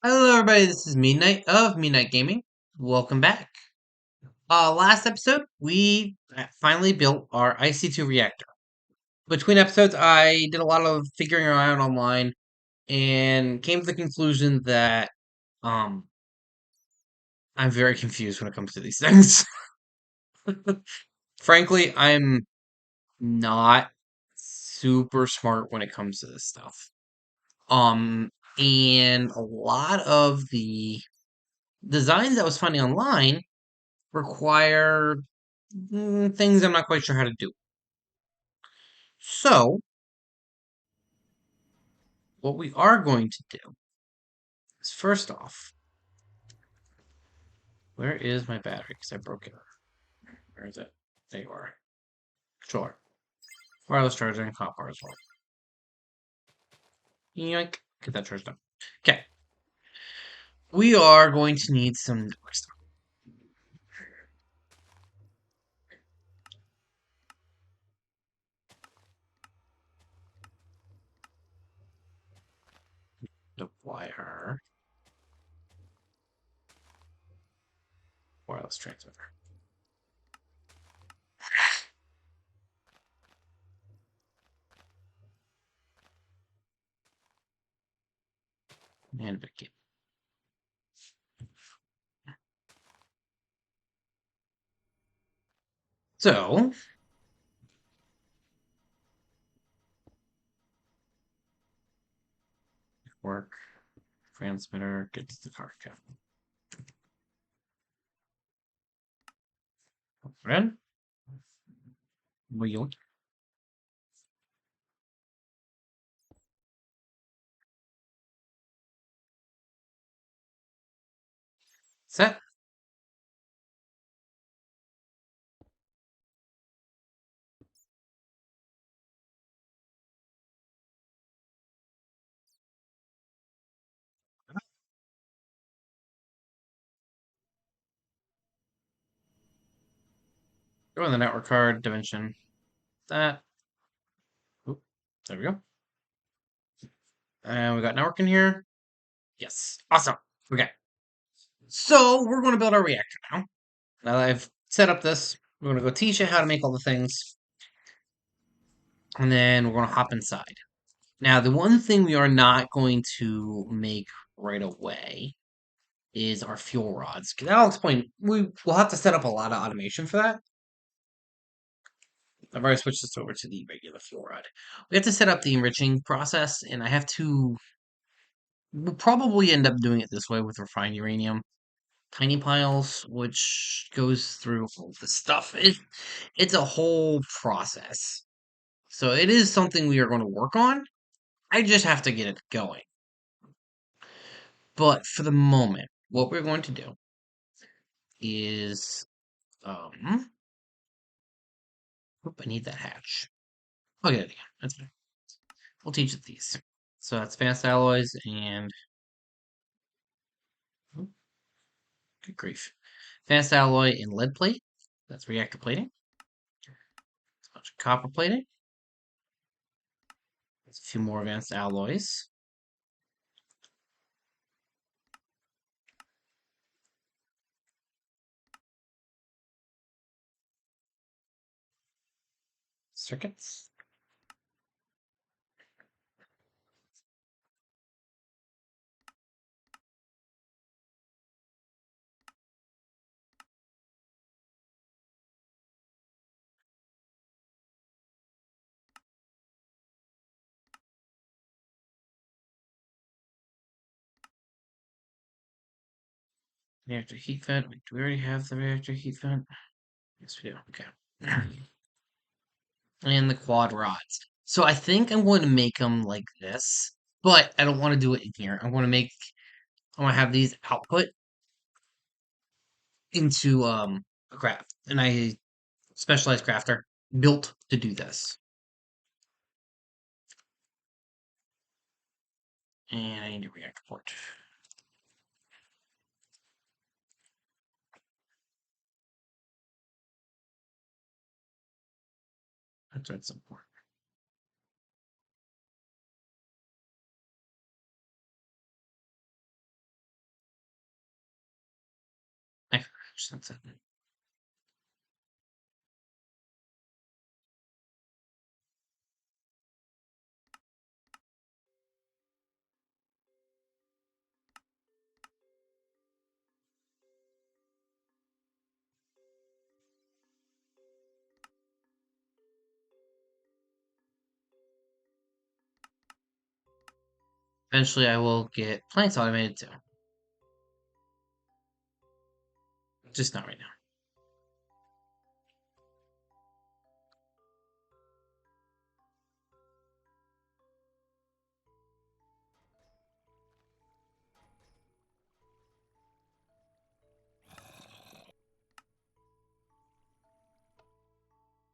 Hello, everybody. This is Midnight of Midnight Gaming. Welcome back. Last episode, we finally built our IC2 reactor. Between episodes, I did a lot of figuring around online and came to the conclusion that um, I'm very confused when it comes to these things. Frankly, I'm not super smart when it comes to this stuff. Um, and a lot of the designs I was finding online require things I'm not quite sure how to do. So, what we are going to do is first off, where is my battery? Because I broke it. Where is it? There you are. Sure. Wireless charger and hot power as well. Yoink. Get that charged up. Okay. We are going to need some network stuff. The wire. Wireless transmitter. And Vicky. So, work. Transmitter gets the card cap. Red. Wheel. Set. Go on the network card dimension. That. Oop, there we go. And we got network in here. Yes. Awesome. Okay. So we're going to build our reactor now. Now that I've set up this, we're going to go teach it how to make all the things. And then we're going to hop inside. Now, the one thing we are not going to make right away is our fuel rods. I'll explain. We'll have to set up a lot of automation for that. I've already switched this over to the regular fuel rod. We have to set up the enriching process, and I have to. We'll probably end up doing it this way with refined uranium. Tiny piles, which goes through all the stuff. It's a whole process. So it is something we are going to work on. I just have to get it going. But for the moment, what we're going to do is I need that hatch. I'll get it again. That's fine. We'll teach it these. So that's fast alloys and oh, good grief. Fast alloy and lead plate. That's reactor plating. A bunch of copper plating. There's a few more advanced alloys. Circuits. Reactor heat vent. Wait, do we already have the reactor heat vent? Yes, we do. Okay. And the quad rods. So I think I'm going to make them like this, but I don't want to do it in here. I want to have these output into a craft, and I specialized crafter built to do this. And I need a reactor port. That's red support. That's it. Eventually, I will get plants automated too. Just not right now.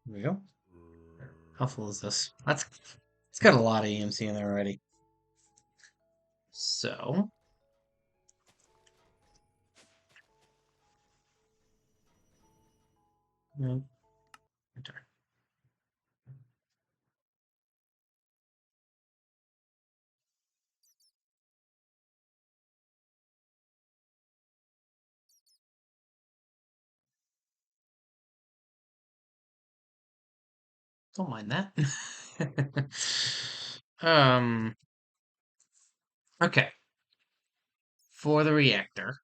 There we go. How full is this? It's got a lot of EMC in there already. So, no, enter. Don't mind that. um, okay. For the reactor,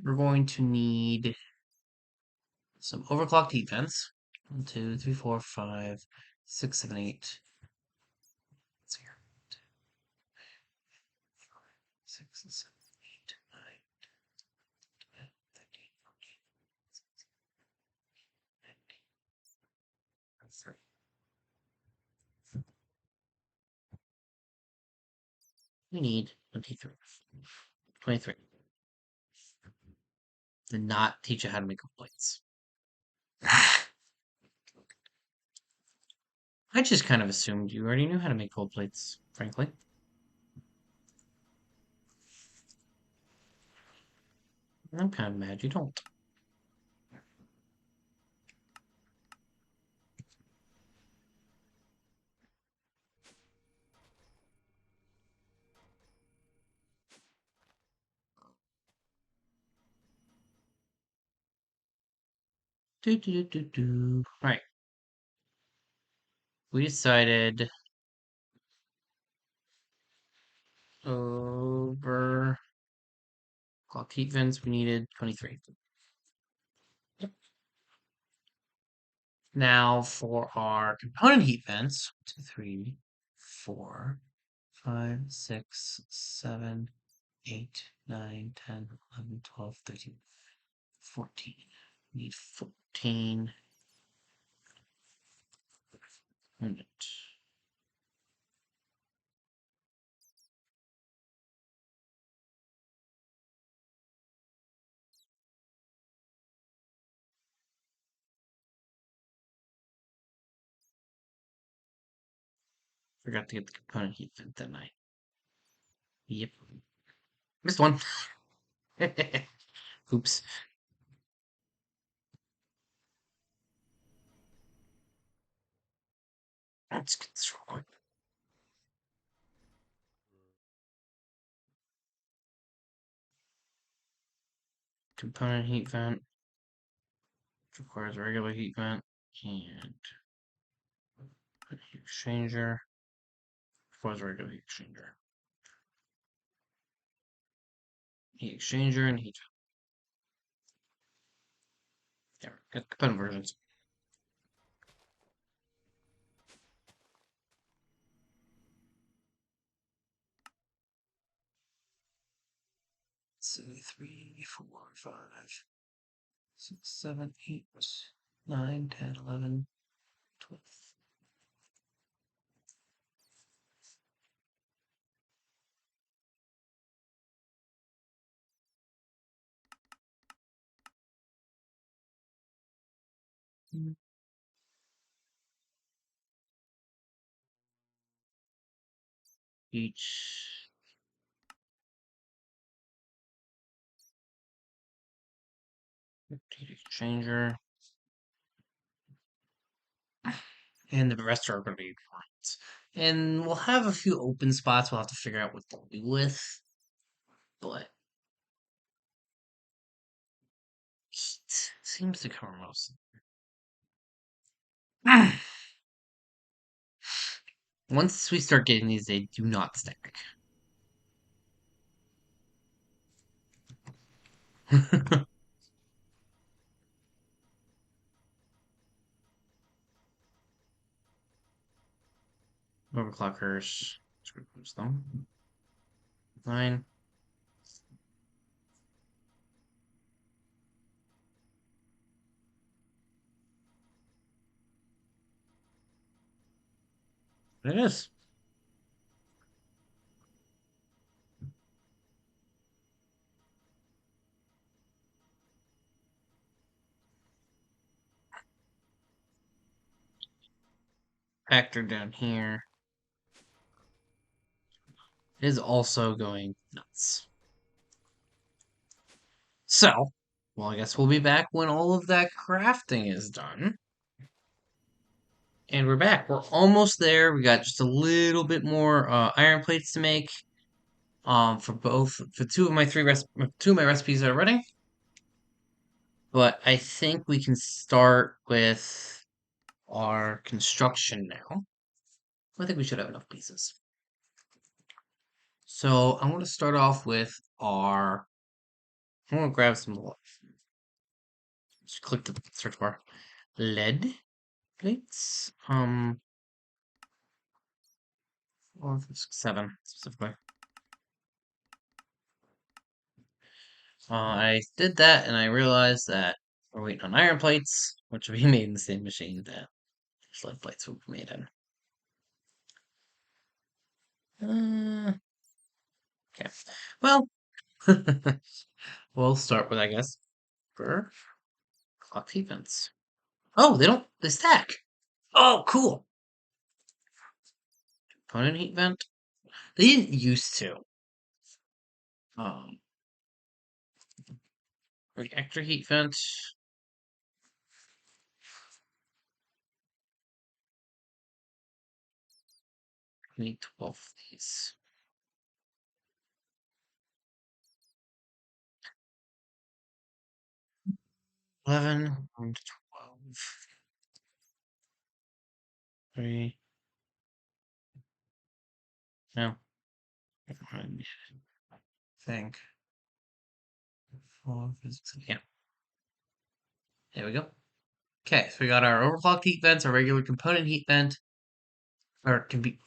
we're going to need some overclocked heat vents. 1, 2, 3, 4, 5, 6, 7, 8. Let's see here. 6, 7, 8, 9, 10, 13, 14, 15. We need 23. 23. And not teach you how to make plates. I just kind of assumed you already knew how to make cold plates, frankly. I'm kind of mad you don't. Do do do do do. Right. We decided over clock heat vents we needed 23. Yep. Now for our component heat vents, 2, 3, 4, 5, 6, 7, 8, 9, 10, 11, 12, 13, 14. We need 14. Unit. Forgot to get the component heat vent, didn't I? Yep. Missed one. Oops. Let's get this real quick. Component heat vent requires a regular heat vent and heat exchanger requires a regular heat exchanger. Heat exchanger and heat. Yeah, got component versions. So 3, 4, 5, 6, 7, 8, 9, 10, 11, 12. Each heat exchanger. And the rest are going to be lines. And we'll have a few open spots we'll have to figure out what to do with. But Heat seems to cover most. Once we start getting these, they do not stack. Overclockers. Screw them. 9. It is. Factor down here is also going nuts. So, well, I guess we'll be back when all of that crafting is done. And we're back. We're almost there. We got just a little bit more iron plates to make. For two of my recipes that are ready. But I think we can start with our construction now. I think we should have enough pieces. So I'm going to start off with our. I'm going to grab some. Just click the search bar. Lead plates. 7 specifically. I did that and I realized that we're waiting on iron plates, which will be made in the same machine that lead plates will be made in. Okay. Well, we'll start with, I guess, for clock heat vents. Oh, they stack. Oh, cool. Component heat vent. They didn't used to. Um, reactor heat vent. I need 12 of these. 11 and 12. 3. No. I think. 4, 5, 6, yeah. There we go. Okay, so we got our overclocked heat vents, our regular component heat vent, or can be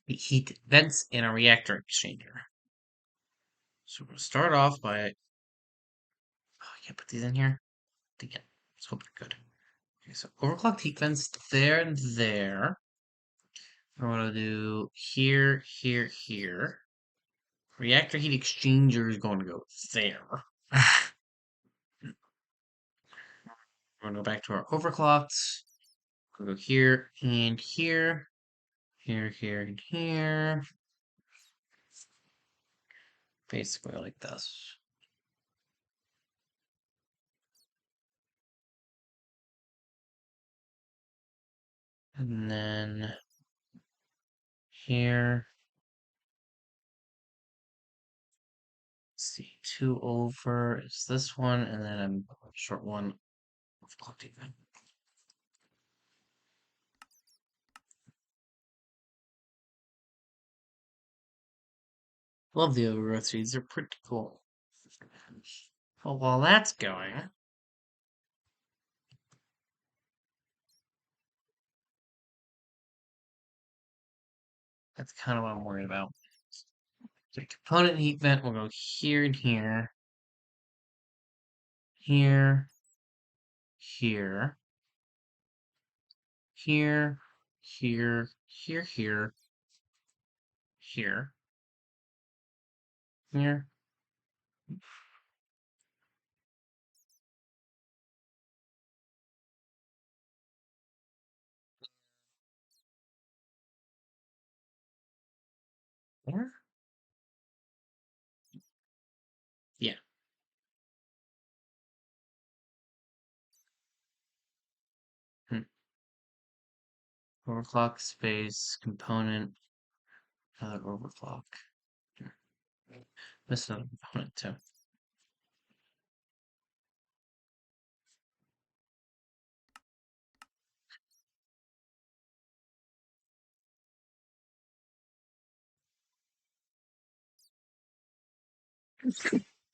heat vents, and a reactor exchanger. So we'll start off by. Oh, I can't put these in here. Again, let's hope they're good. Okay, so overclocked heat vents there and there. I'm gonna do here, here, here. Reactor heat exchanger is going to go there. We're gonna go back to our overclocks. We'll go here and here. Here, here, and here. Basically like this. And then here. Let's see, 2 over is this one, and then I'm short one of clock even. Love the overgrowth seeds, they're pretty cool. Well, while that's going, that's kind of what I'm worried about. The component heat vent will go here and here, here, here, here, here, here, here, here, here. There? Yeah. Hmm. Overclock space, component, another overclock. Missed another component too.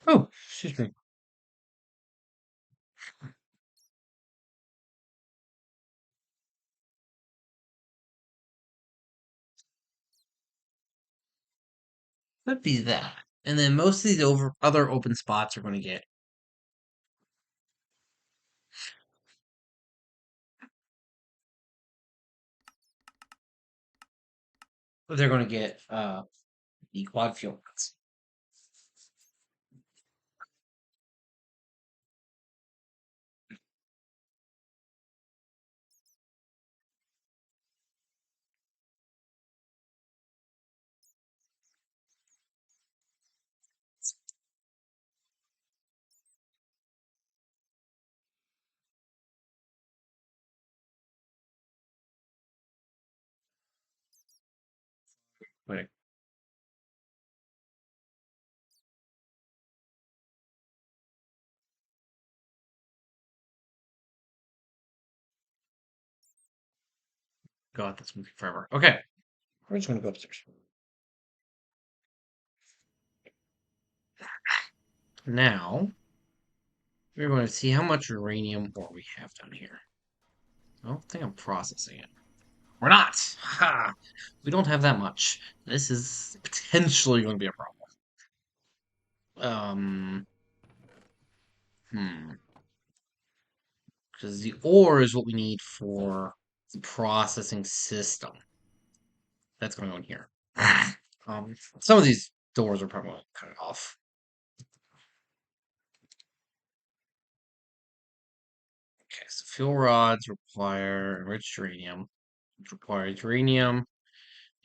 Oh, excuse me. Could be that. And then most of these other open spots are going to get. They're going to get the quad fuel rods. Wait, God, that's moving forever. Okay, we're just going to go upstairs. Now, we're going to see how much uranium ore we have down here. I don't think I'm processing it. We're not! Ha! We don't have that much. This is potentially going to be a problem. Um, because the ore is what we need for the processing system. That's going to go in here. Some of these doors are probably going to cut it off. Okay, so fuel rods require enriched uranium, which requires uranium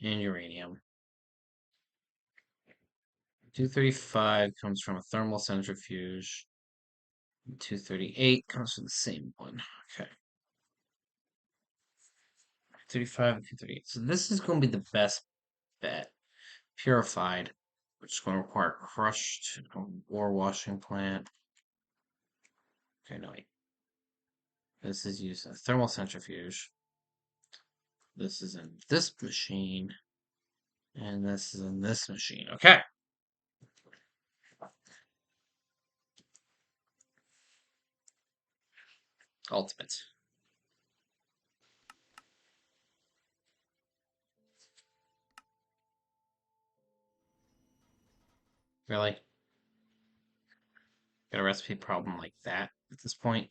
and uranium. 235 comes from a thermal centrifuge. 238 comes from the same one. Okay. 35 and 238. So this is going to be the best bet. Purified, which is going to require crushed ore washing plant. Okay, no wait. This is using a thermal centrifuge. This is in this machine. And this is in this machine. Okay. Ultimate. Really? Got a recipe problem like that at this point?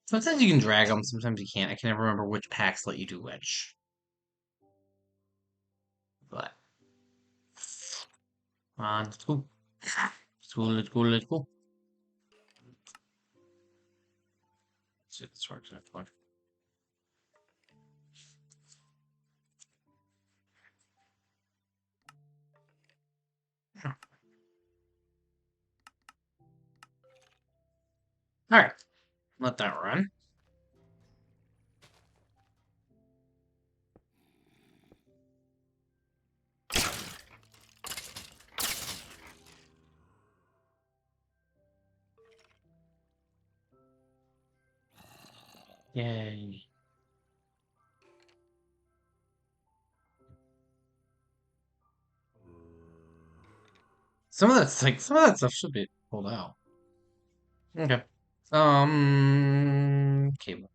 Sometimes you can drag them, sometimes you can't. I can never remember which packs let you do which. But, come on, let's go. Let's go, let's go, let's go. Let's see if this works. Alright, let that run. Yay. Some of that stuff should be pulled out. Okay. Cable.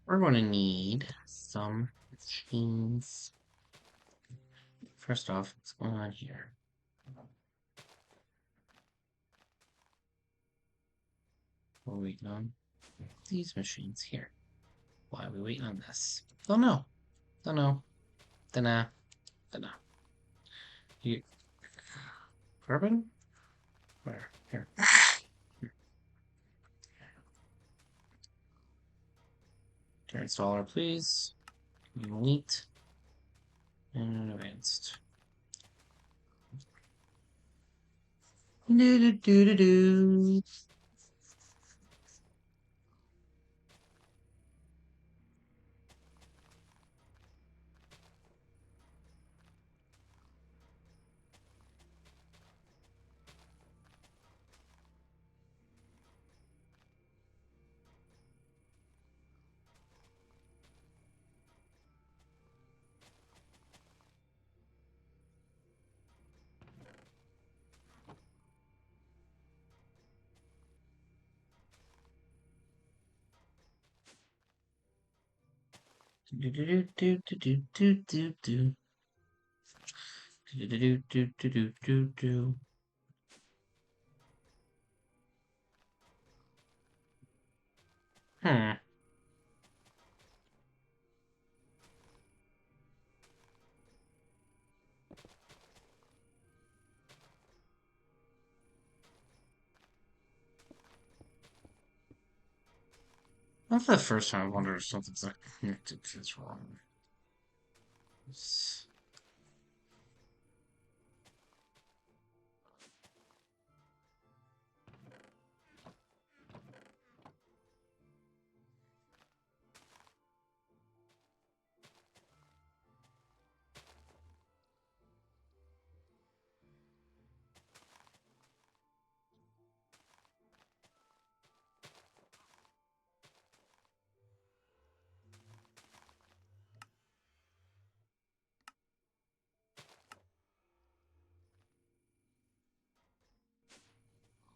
We're going to need some machines. First off, what's going on here? We're waiting on these machines here. Why are we waiting on this? Don't know. Don't know. Dunno. Dunno. You... Carbon? Where? Here. Turn installer, please. Neat. And advanced. Do do do do do. Do do do do do do do do. Do do do do do do do do. Hmm. That's the first time I wonder if something's like connected to this wrong.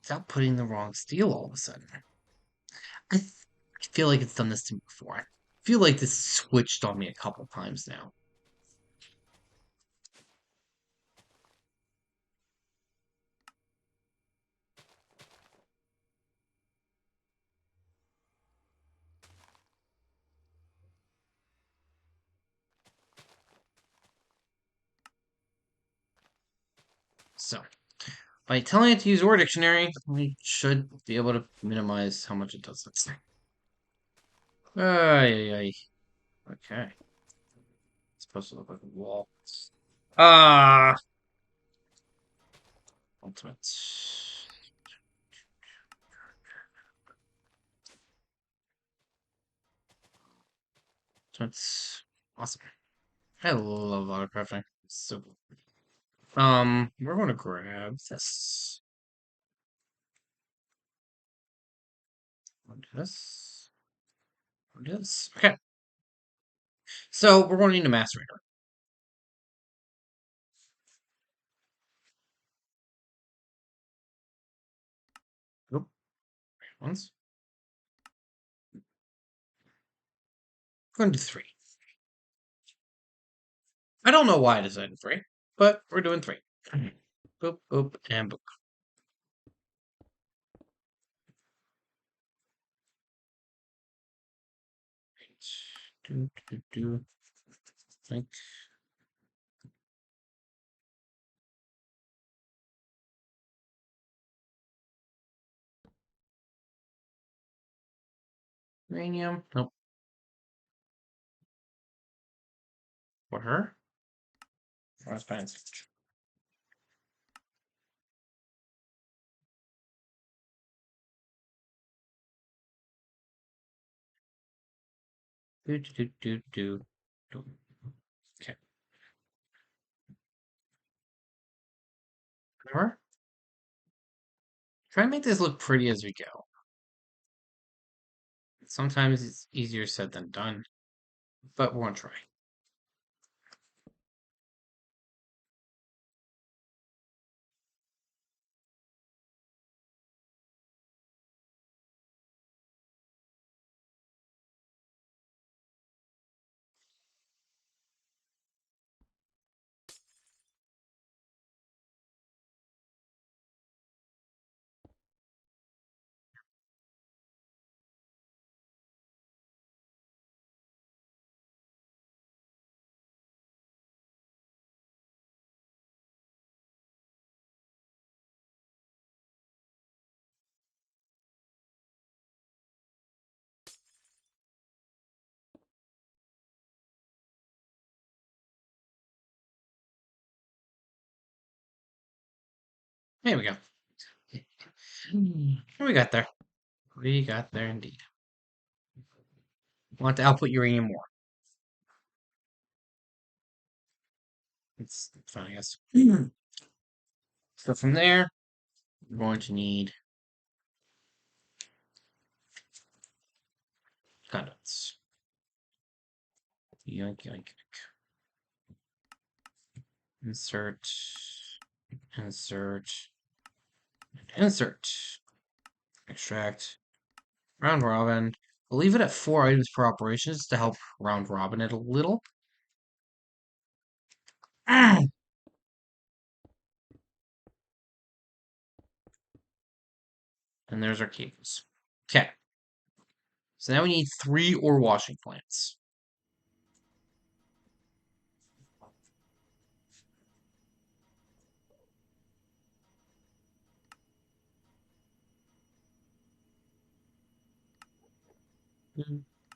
Without putting the wrong steel all of a sudden. I feel like it's done this to me before. I feel like this switched on me a couple times now. So, by telling it to use word dictionary, we should be able to minimize how much it does this. Ay, ay, ay. Okay. It's supposed to look like a wall. Ah! Ultimate. Ultimate's awesome. I love autocrafting. It's so cool. We're gonna grab this. Do this. Do this. Okay. So we're going to need a macerator. Nope. Ones. We're going to do three. I don't know why I decided three, but we're doing three. Boop, boop, and boop. Do, do, do. Think. Uranium. Nope. For her? That's fine. Do, do, do, do, do. Do. Okay. Remember? Try and make this look pretty as we go. Sometimes it's easier said than done, but we're gonna try. There we go. We got there. We got there indeed. Want to output uranium more. It's fine, I guess. So from there, we're going to need conduits. Yoink, yoink, yoink. Insert, insert, insert. Extract. Round robin. We'll leave it at 4 items per operation just to help round robin it a little. And there's our cables. Okay. So now we need 3 ore washing plants.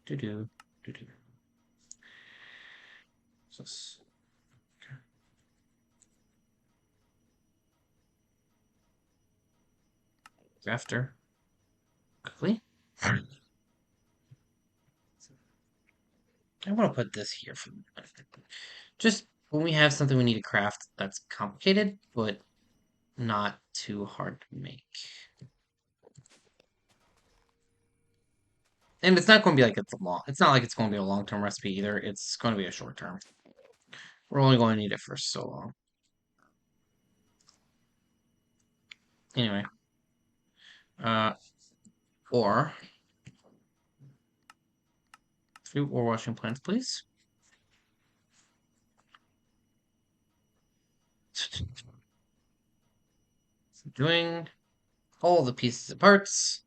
Do-do, do-do. So, okay. After. Quickly. I want to put this here for just when we have something we need to craft that's complicated, but not too hard to make. And it's not going to be like it's not like it's going to be a long-term recipe either. It's going to be a short-term. We're only going to need it for so long. Anyway. Or 3 ore washing plants, please. Doing all the pieces and parts.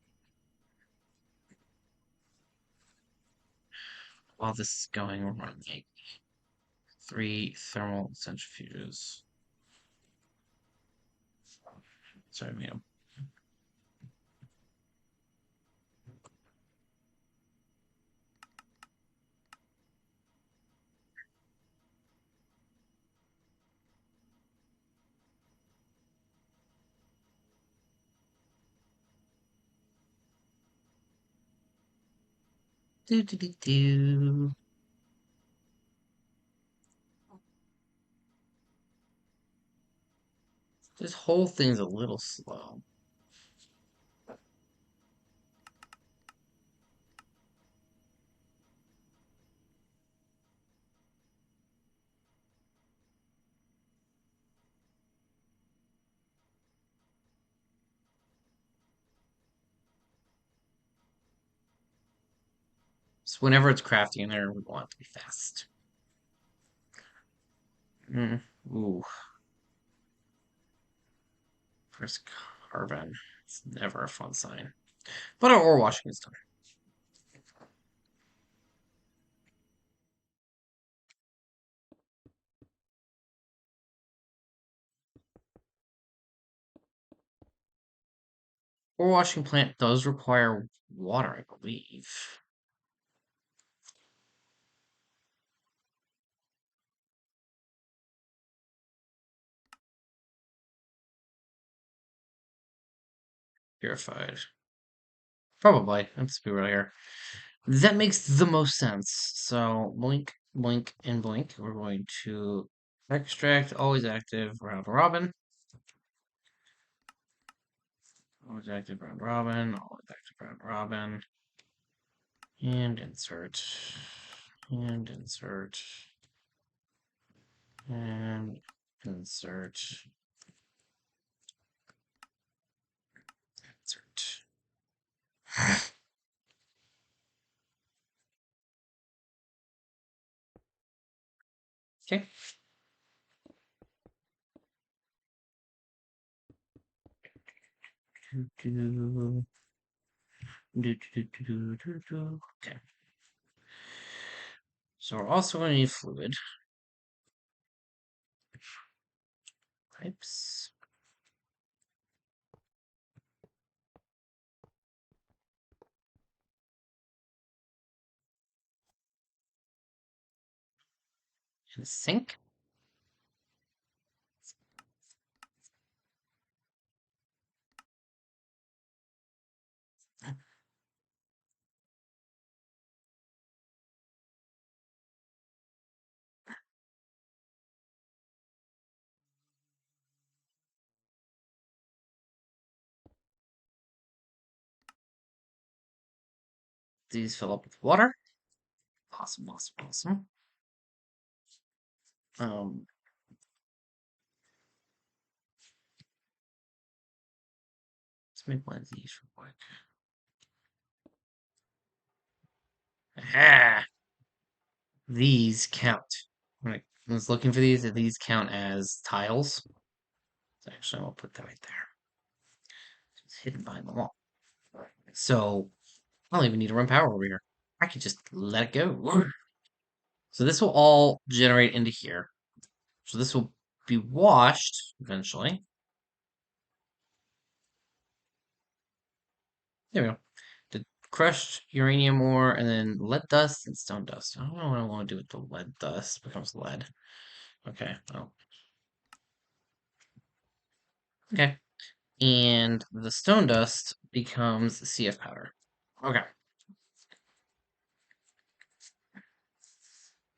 While this is going, we're running 3 thermal centrifuges. Sorry, ma'am. Do do do do. This whole thing's a little slow. So whenever it's crafting in there, we want it to be fast. Ooh. First carbon. It's never a fun sign. But our ore washing is done. Ore washing plant does require water, I believe. Purified. Probably. Let's be real here. That makes the most sense. So blink, blink, and blink. We're going to extract always active round robin. Always active round robin. Always active round robin. And insert. And insert. And insert. Insert. Okay. Okay. So we're also going to need fluid. Pipes. And a sink. these fill up with water. Awesome, awesome, awesome. Let's make one of these real quick. Aha! These count. When I was looking for these count as tiles. So actually, I'll put that right there. It's hidden behind the wall. So I don't even need to run power over here. I can just let it go. So this will all generate into here. So this will be washed eventually. There we go. The crushed uranium ore and then lead dust and stone dust. I don't know what I want to do with the lead dust. It becomes lead. Okay. Oh. Okay. And the stone dust becomes CF powder. Okay.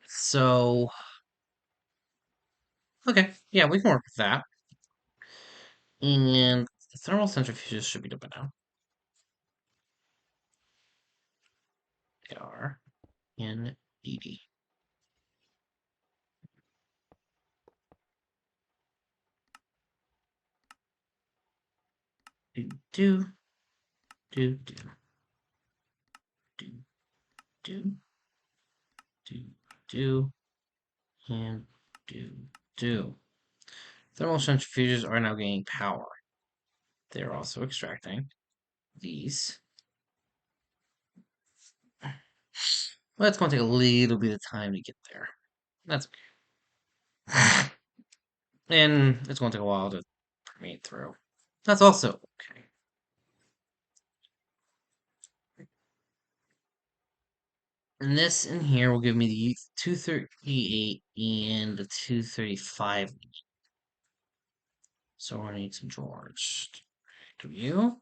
So, okay. Yeah, we can work with that. And the thermal centrifuges should be done by now. They are in DD. Do, do, do, do, do, do, do, do, and do. Thermal centrifuges are now gaining power. They're also extracting these. Well, it's going to take a little bit of time to get there. That's okay. And it's going to take a while to permeate through. That's also okay. And this in here will give me the 238 and the 235. So I need some drawers. Do you?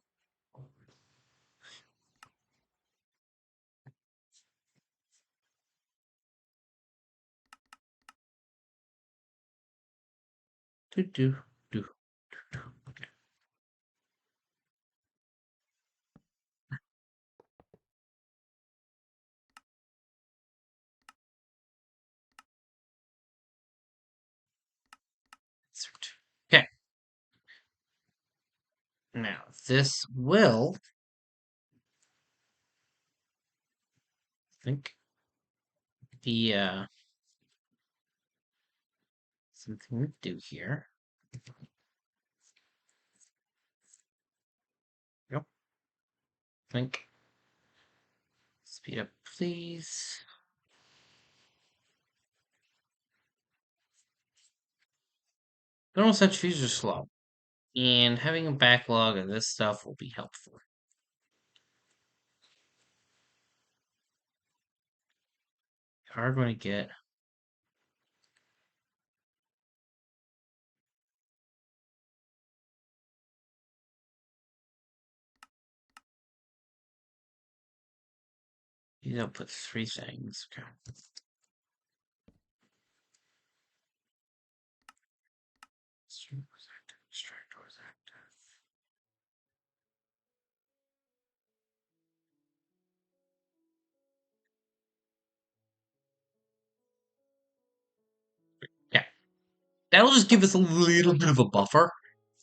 Do. Okay. Okay. Now this will, I think, be something to do here. Yep. Think. Speed up, please. Thermal centrifuges are slow, and having a backlog of this stuff will be helpful. We are going to get you know, put 3 things. Okay. Extractor was active. Yeah. That'll just give us a little bit of a buffer.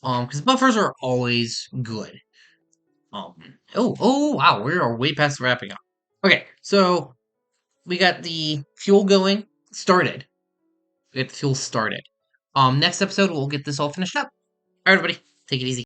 Because buffers are always good. Oh, wow, we are way past wrapping up. Okay, so we got the fuel going, started. We got the fuel started. Next episode, we'll get this all finished up. All right, everybody, take it easy.